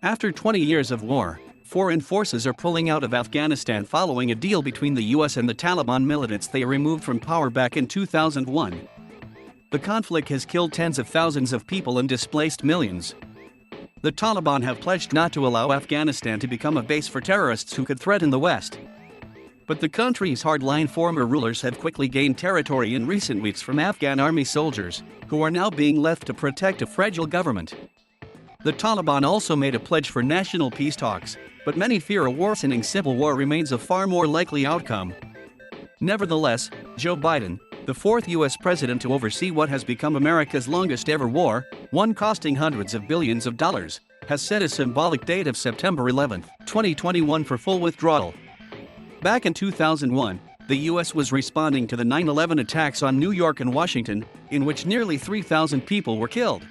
After 20 years of war, foreign forces are pulling out of Afghanistan following a deal between the US and the Taliban militants they removed from power back in 2001. The conflict has killed tens of thousands of people and displaced millions. The Taliban have pledged not to allow Afghanistan to become a base for terrorists who could threaten the West. But the country's hardline former rulers have quickly gained territory in recent weeks from Afghan army soldiers, who are now being left to protect a fragile government. The Taliban also made a pledge for national peace talks, but many fear a worsening civil war remains a far more likely outcome. Nevertheless, Joe Biden, the fourth U.S. president to oversee what has become America's longest ever war, one costing hundreds of billions of dollars, has set a symbolic date of September 11, 2021 for full withdrawal. Back in 2001, the U.S. was responding to the 9/11 attacks on New York and Washington, in which nearly 3,000 people were killed.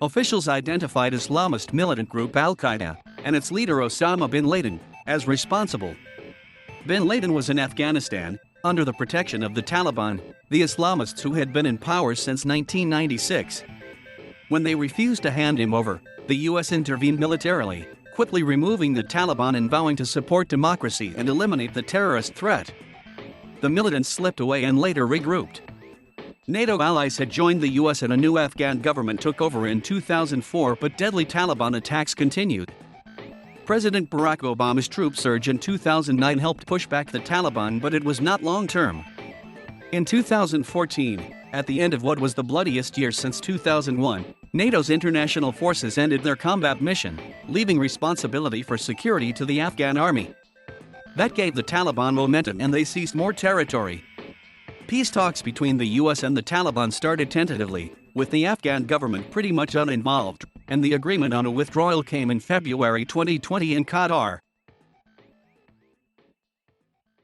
Officials identified Islamist militant group Al-Qaeda and its leader Osama bin Laden as responsible. Bin Laden was in Afghanistan, under the protection of the Taliban, the Islamists who had been in power since 1996. When they refused to hand him over, the U.S. intervened militarily, quickly removing the Taliban and vowing to support democracy and eliminate the terrorist threat. The militants slipped away and later regrouped. NATO allies had joined the U.S. and a new Afghan government took over in 2004, but deadly Taliban attacks continued. President Barack Obama's troop surge in 2009 helped push back the Taliban, but it was not long-term. In 2014, at the end of what was the bloodiest year since 2001, NATO's international forces ended their combat mission, leaving responsibility for security to the Afghan army. That gave the Taliban momentum and they seized more territory. Peace talks between the US and the Taliban started tentatively, with the Afghan government pretty much uninvolved, and the agreement on a withdrawal came in February 2020 in Qatar.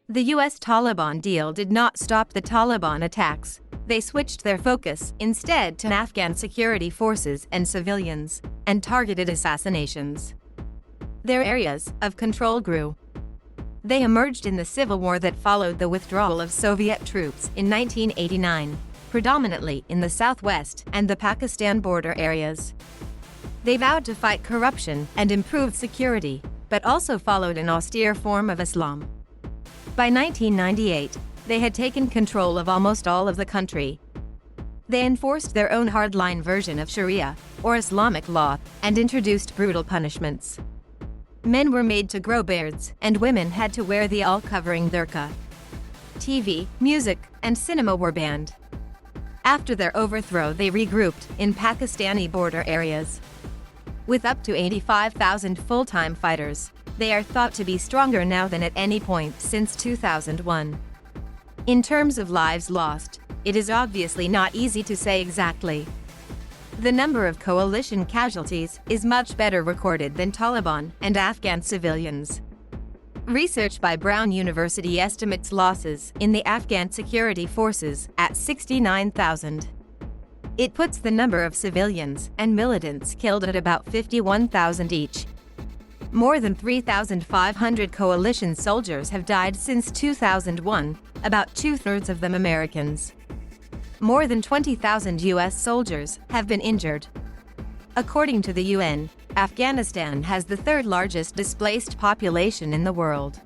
The US-Taliban deal did not stop the Taliban attacks. They switched their focus instead to Afghan security forces and civilians, and targeted assassinations. Their areas of control grew. They emerged in the civil war that followed the withdrawal of Soviet troops in 1989, predominantly in the southwest and the Pakistan border areas. They vowed to fight corruption and improve security, but also followed an austere form of Islam. By 1998, they had taken control of almost all of the country. They enforced their own hardline version of Sharia, or Islamic law, and introduced brutal punishments. Men were made to grow beards, and women had to wear the all-covering burqa. TV, music, and cinema were banned. After their overthrow, they regrouped in Pakistani border areas. With up to 85,000 full-time fighters, they are thought to be stronger now than at any point since 2001. In terms of lives lost, it is obviously not easy to say exactly. The number of coalition casualties is much better recorded than Taliban and Afghan civilians. Research by Brown University estimates losses in the Afghan security forces at 69,000. It puts the number of civilians and militants killed at about 51,000 each. More than 3,500 coalition soldiers have died since 2001, about two-thirds of them Americans. More than 20,000 U.S. soldiers have been injured. According to the UN, Afghanistan has the third largest displaced population in the world.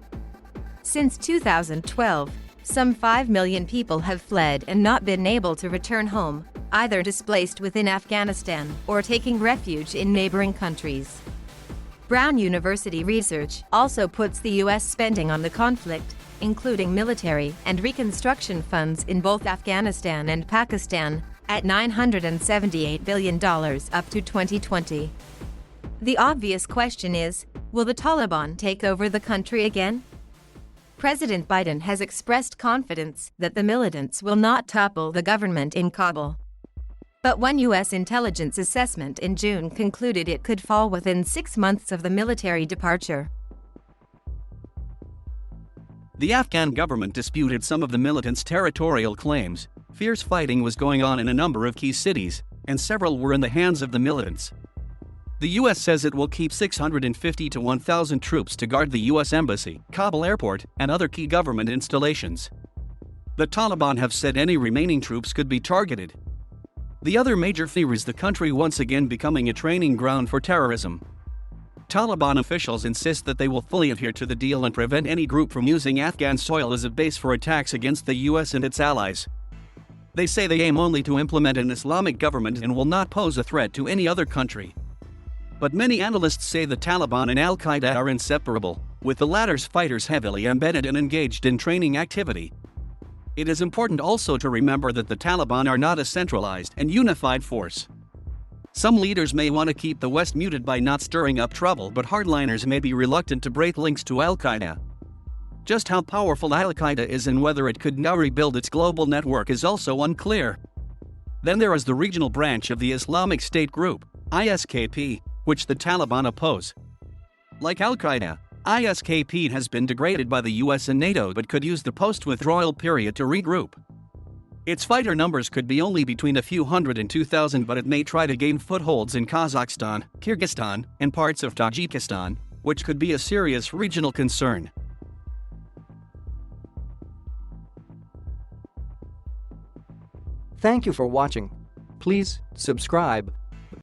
Since 2012, some 5 million people have fled and not been able to return home, either displaced within Afghanistan or taking refuge in neighboring countries. Brown University research also puts the U.S. spending on the conflict, including military and reconstruction funds in both Afghanistan and Pakistan, at $978 billion up to 2020. The obvious question is, will the Taliban take over the country again? President Biden has expressed confidence that the militants will not topple the government in Kabul. But one U.S. intelligence assessment in June concluded it could fall within 6 months of the military departure. The Afghan government disputed some of the militants' territorial claims. Fierce fighting was going on in a number of key cities, and several were in the hands of the militants. The U.S. says it will keep 650 to 1,000 troops to guard the U.S. Embassy, Kabul Airport, and other key government installations. The Taliban have said any remaining troops could be targeted. The other major fear is the country once again becoming a training ground for terrorism. Taliban officials insist that they will fully adhere to the deal and prevent any group from using Afghan soil as a base for attacks against the US and its allies. They say they aim only to implement an Islamic government and will not pose a threat to any other country. But many analysts say the Taliban and Al-Qaeda are inseparable, with the latter's fighters heavily embedded and engaged in training activity. It is important also to remember that the Taliban are not a centralized and unified force. Some leaders may want to keep the West muted by not stirring up trouble, but hardliners may be reluctant to break links to Al-Qaeda. Just how powerful Al-Qaeda is and whether it could now rebuild its global network is also unclear. Then there is the regional branch of the Islamic State group, ISKP, which the Taliban oppose. Like Al-Qaeda, ISKP has been degraded by the US and NATO but could use the post-withdrawal period to regroup. Its fighter numbers could be only between a few hundred and 2,000, but it may try to gain footholds in Kazakhstan, Kyrgyzstan, and parts of Tajikistan, which could be a serious regional concern. Thank you for watching. Please subscribe.